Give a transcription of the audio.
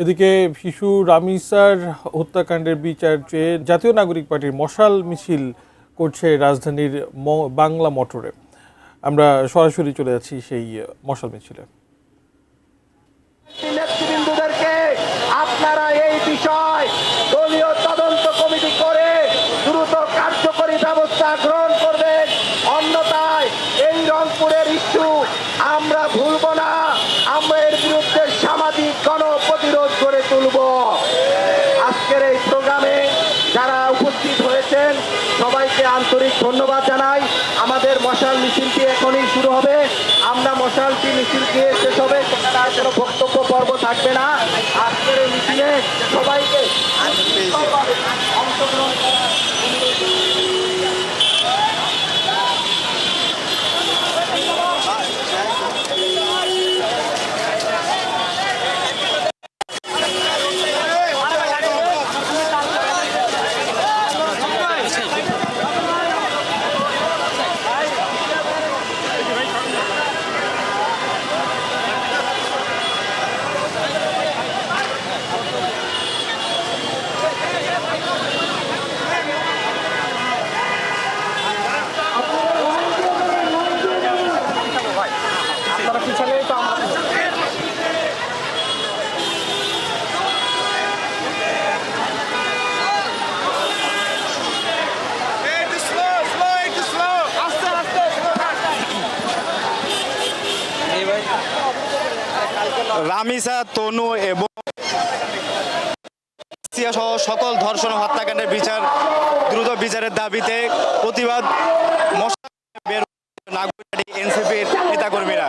এদিকে শিশু রামিসার হত্যাকাণ্ডের বিচার চেয়ে জাতীয় নাগরিক পার্টির মশাল মিছিল করছে রাজধানীর বাংলা মোটরে। আমরা সরাসরি চলে যাচ্ছি সেই মশাল মিছিলে। নেতৃবৃন্দদেরকে আপনারা এই বিষয় দলীয় তদন্ত কমিটি করে দ্রুত কার্যকরী ব্যবস্থা গ্রহণ করবেন, অন্যথায় এই রংপুরের ইস্যু আমরা ভুলব না। আমরা এর বিরুদ্ধে সামাজিক গণপ্রতিরোধ গড়ে তুলব। আজকের এই প্রোগ্রামে যারা উপস্থিত হয়েছেন সবাইকে আন্তরিক ধন্যবাদ জানাই। আমাদের মশাল মিছিলটি এখনই শুরু হবে। আমরা মশালটি মিছিল দিয়ে শেষ হবে, সেখানে আর কোনো বক্তব্য পর্ব থাকবে না। আজকের এই মিছিলে সবাইকে অংশগ্রহণ করার রামিসা, তনু এবং সহ সকল ধর্ষণ হত্যাকাণ্ডের দ্রুত বিচারের দাবিতে প্রতিবাদ নাগরিক এনসিপির নেতাকর্মীরা।